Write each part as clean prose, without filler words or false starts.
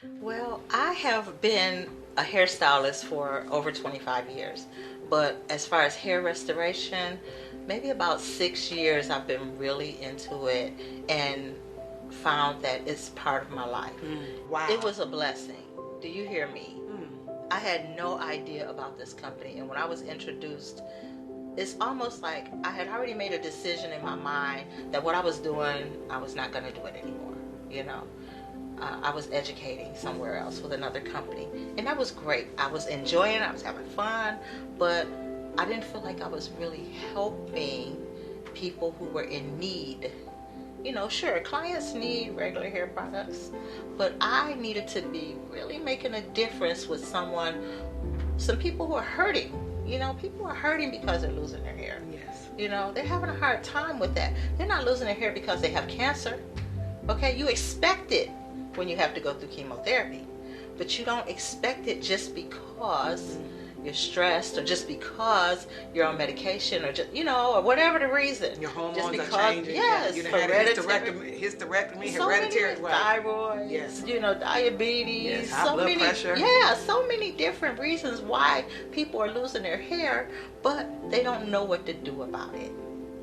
Well, I have been a hairstylist for over 25 years, but as far as hair restoration, maybe about 6 years I've been really into it and found that it's part of my life. Wow. It was a blessing. Do you hear me? I had no idea about this company, and when I was introduced, it's almost like I had already made a decision in my mind that what I was doing, I was not going to do it anymore, you know. I was educating somewhere else with another company, and that was great. I was enjoying it, I was having fun, but I didn't feel like I was really helping people who were in need. You know, sure, clients need regular hair products, but I needed to be really making a difference with some people who are hurting. You know, people are hurting because they're losing their hair. Yes. You know, they're having a hard time with that. They're not losing their hair because they have cancer. Okay, you expect it when you have to go through chemotherapy, but you don't expect it just because you're stressed or just because you're on medication or just, you know, or whatever the reason. Your hormones just because, are changing. Yes, you had hereditary. hysterectomy, So hereditary, many, right? thyroid, Yes. you know, diabetes, Yes, high so blood many, pressure. yeah, so many different reasons why people are losing their hair, but they don't know what to do about it.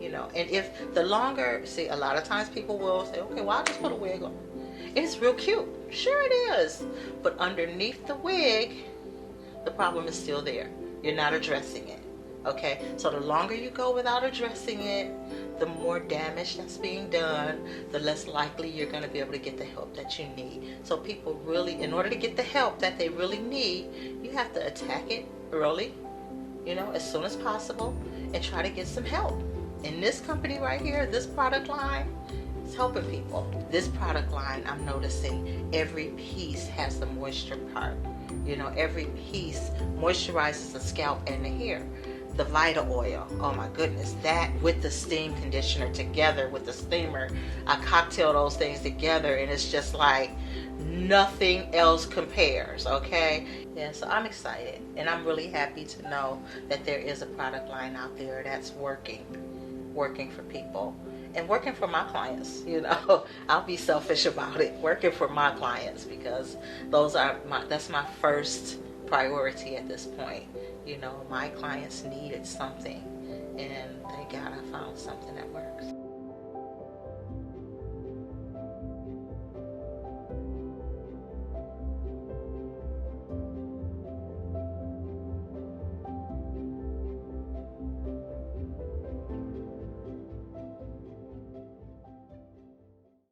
You know, and if the longer, see, a lot of times people will say, okay, well, I'll just put a wig on. It's real cute. Sure it is. But underneath the wig, the problem is still there. You're not addressing it. Okay? So the longer you go without addressing it, the more damage that's being done, the less likely you're going to be able to get the help that you need. So people really, in order to get the help that they really need, you have to attack it early, you know, as soon as possible, and try to get some help. In this company right here, this product line, it's helping people. This product line, I'm noticing every piece has the moisture part. You know, every piece moisturizes the scalp and the hair. The Vita oil, oh my goodness, that with the steam conditioner together with the steamer, I cocktail those things together and it's just like nothing else compares, okay? Yeah, so I'm excited and I'm really happy to know that there is a product line out there that's working for people and working for my clients. You know, I'll be selfish about it, working for my clients, because that's my first priority at this point. You know, my clients needed something and thank God I found something that works.